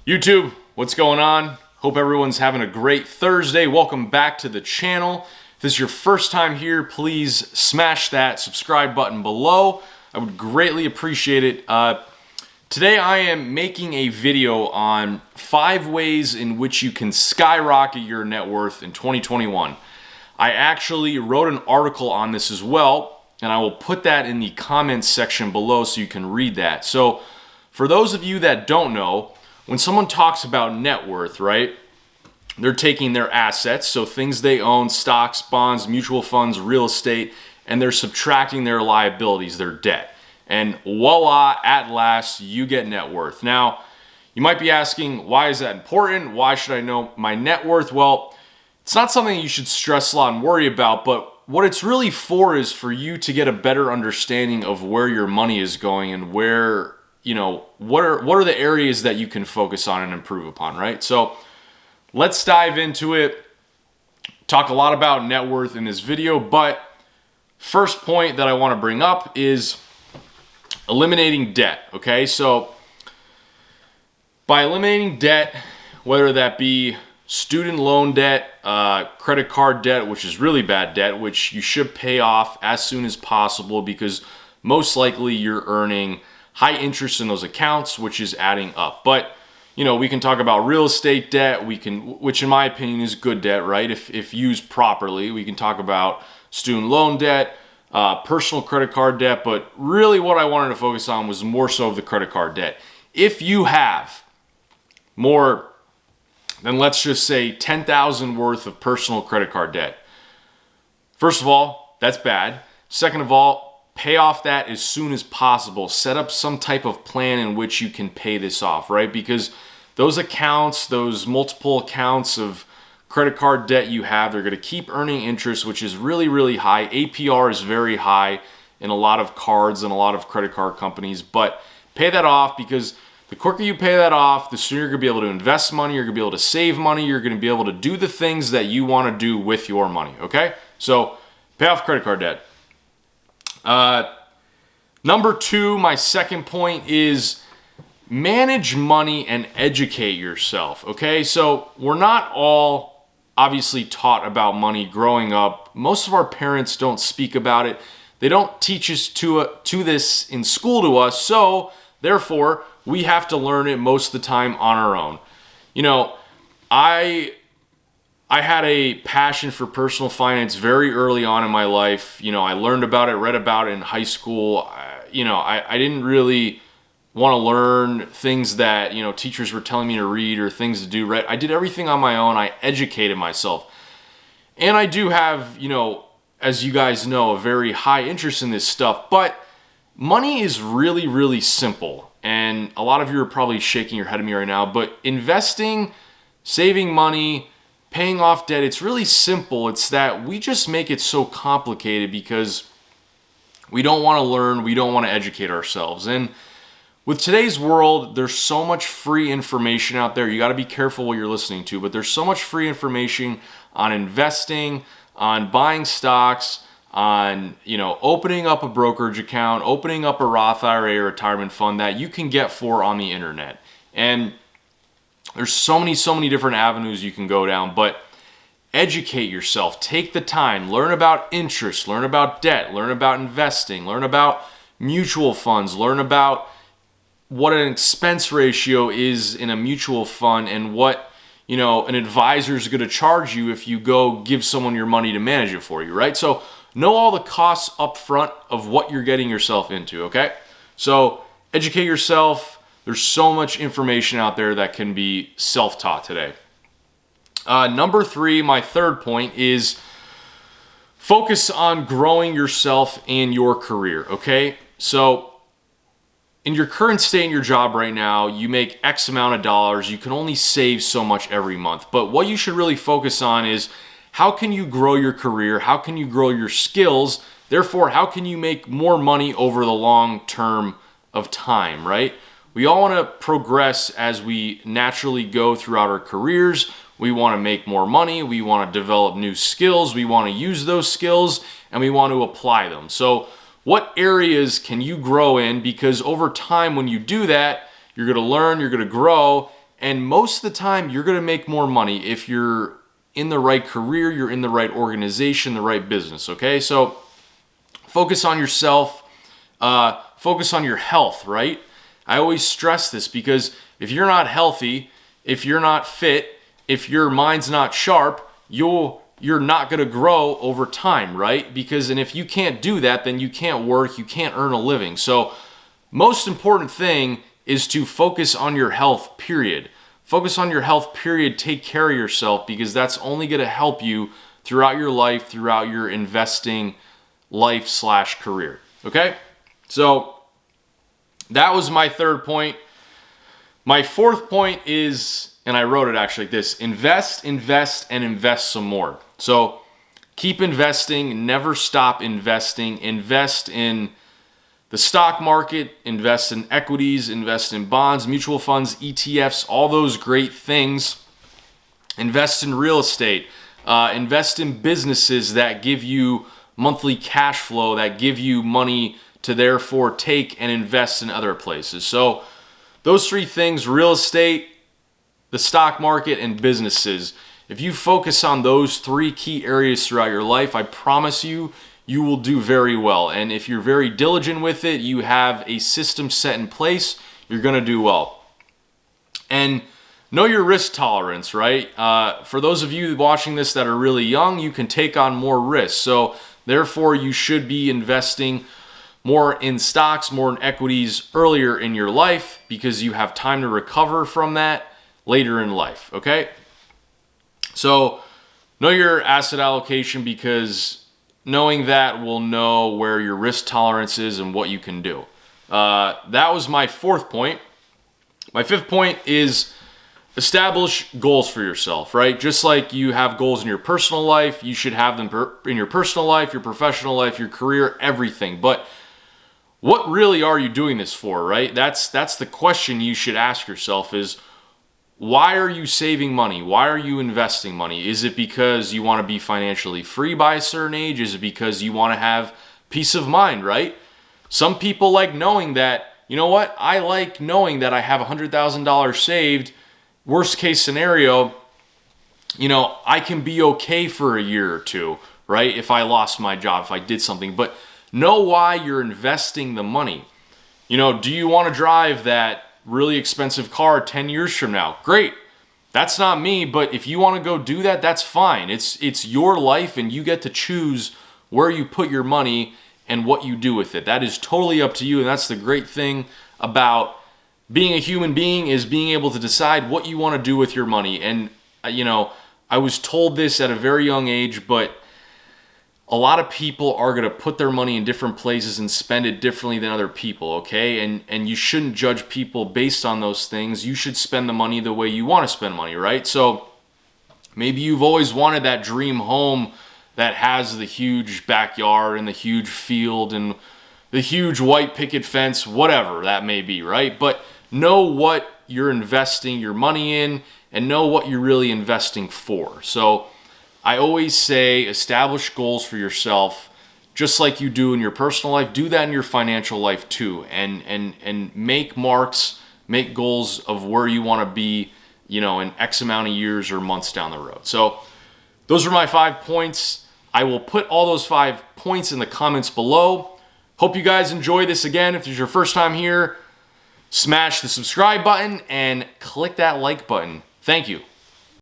YouTube, what's going on? Hope everyone's having a great Thursday. Welcome back to the channel. If this is your first time here, please smash that subscribe button below. I would greatly appreciate it. Today I am making a video on 5 ways in which you can skyrocket your net worth in 2021. I actually wrote an article on this as well, and I will put that in the comments section below so you can read that. So for those of you that don't know, when someone talks about net worth, right, they're taking their assets, so things they own, stocks, bonds, mutual funds, real estate, and they're subtracting their liabilities, their debt. And voila, at last, you get net worth. Now, you might be asking, why is that important? Why should I know my net worth? Well, it's not something you should stress a lot and worry about, but what it's really for is for you to get a better understanding of where your money is going and where, you know, what are the areas that you can focus on and improve upon, right? So let's dive into it. Talk a lot about net worth in this video, but first point that I want to bring up is eliminating debt, okay? So by eliminating debt, whether that be student loan debt, credit card debt, which is really bad debt, which you should pay off as soon as possible because most likely you're earning high interest in those accounts, which is adding up. But, you know, we can talk about real estate debt, which in my opinion is good debt, right? If used properly. We can talk about student loan debt, personal credit card debt, but really what I wanted to focus on was more so of the credit card debt. If you have more than, let's just say, $10,000 worth of personal credit card debt, first of all, that's bad. Second of all, pay off that as soon as possible. Set up some type of plan in which you can pay this off, right? Because those accounts, those multiple accounts of credit card debt you have, they're going to keep earning interest, which is really, really high. APR is very high in a lot of cards and a lot of credit card companies, but pay that off because the quicker you pay that off, the sooner you're going to be able to invest money, you're going to be able to save money, you're going to be able to do the things that you want to do with your money, okay? So pay off credit card debt. Number 2, my second point is manage money and educate yourself, okay? So we're not all obviously taught about money growing up. Most of our parents don't speak about it. They don't teach us to this in school to us, so therefore we have to learn it most of the time on our own. You know, I had a passion for personal finance very early on in my life. You know, I learned about it, read about it in high school. I didn't really want to learn things that, you know, teachers were telling me to read or things to do, right? I did everything on my own. I educated myself. And I do have, you know, as you guys know, a very high interest in this stuff. But money is really, really simple. And a lot of you are probably shaking your head at me right now. But investing, saving money, paying off debt, it's really simple. It's that we just make it so complicated because we don't want to learn, we don't want to educate ourselves. And with today's world, there's so much free information out there. You got to be careful what you're listening to, but there's so much free information on investing, on buying stocks, on, you know, opening up a brokerage account, opening up a Roth IRA or retirement fund that you can get for on the internet. And there's so many different avenues you can go down, but educate yourself. Take the time. Learn about interest. Learn about debt. Learn about investing. Learn about mutual funds. Learn about what an expense ratio is in a mutual fund and what, you know, an advisor is going to charge you if you go give someone your money to manage it for you, right? So know all the costs up front of what you're getting yourself into, okay? So educate yourself. There's so much information out there that can be self-taught today. Number 3, my third point is focus on growing yourself and your career, okay? So in your current state in your job right now, you make X amount of dollars. You can only save so much every month. But what you should really focus on is how can you grow your career? How can you grow your skills? Therefore, how can you make more money over the long term of time, right? We all want to progress as we naturally go throughout our careers. We want to make more money. We want to develop new skills. We want to use those skills and we want to apply them. So what areas can you grow in? Because over time, when you do that, you're going to learn, you're going to grow, And most of the time, you're going to make more money if you're in the right career, you're in the right organization, the right business, okay? So focus on yourself, focus on your health, right? I always stress this because if you're not healthy, if you're not fit, if your mind's not sharp, you're not going to grow over time, right? And if you can't do that, then you can't work, you can't earn a living. So most important thing is to focus on your health, period. Focus on your health, period. Take care of yourself because that's only going to help you throughout your life, throughout your investing life/career. Okay? So that was my third point. My fourth point is, and I wrote it actually like this: invest, invest, and invest some more. So keep investing, never stop investing. Invest in the stock market, invest in equities, invest in bonds, mutual funds, ETFs, all those great things. Invest in real estate. Invest in businesses that give you monthly cash flow, that give you money to therefore take and invest in other places. So those three things: real estate, the stock market, and businesses. If you focus on those three key areas throughout your life, I promise you, you will do very well. And if you're very diligent with it, you have a system set in place, you're going to do well. And know your risk tolerance, right? For those of you watching this that are really young, you can take on more risk. So therefore, you should be investing more in stocks, more in equities earlier in your life because you have time to recover from that later in life, okay? So know your asset allocation because knowing that will know where your risk tolerance is and what you can do. That was my fourth point. My fifth point is establish goals for yourself, right? Just like you have goals in your personal life, you should have them in your personal life, your professional life, your career, everything. But what really are you doing this for, right? That's the question you should ask yourself is, why are you saving money? Why are you investing money? Is it because you want to be financially free by a certain age? Is it because you want to have peace of mind, right? Some people like knowing that, you know what? I like knowing that I have $100,000 saved. Worst case scenario, I can be okay for a year or two, right? If I lost my job, if I did something. But know why you're investing the money. Do you want to drive that really expensive car 10 years from now? Great. That's not me, but if you want to go do that, that's fine. It's your life and you get to choose where you put your money and what you do with it. That is totally up to you, and that's the great thing about being a human being is being able to decide what you want to do with your money. And I was told this at a very young age, but a lot of people are going to put their money in different places and spend it differently than other people, okay? And you shouldn't judge people based on those things. You should spend the money the way you want to spend money, right? So maybe you've always wanted that dream home that has the huge backyard and the huge field and the huge white picket fence, whatever that may be, right? But know what you're investing your money in and know what you're really investing for. So I always say establish goals for yourself, just like you do in your personal life. Do that in your financial life too, and make marks, make goals of where you want to be, in X amount of years or months down the road. So those are my 5 points. I will put all those 5 points in the comments below. Hope you guys enjoy this. Again, if it's your first time here, smash the subscribe button and click that like button. Thank you.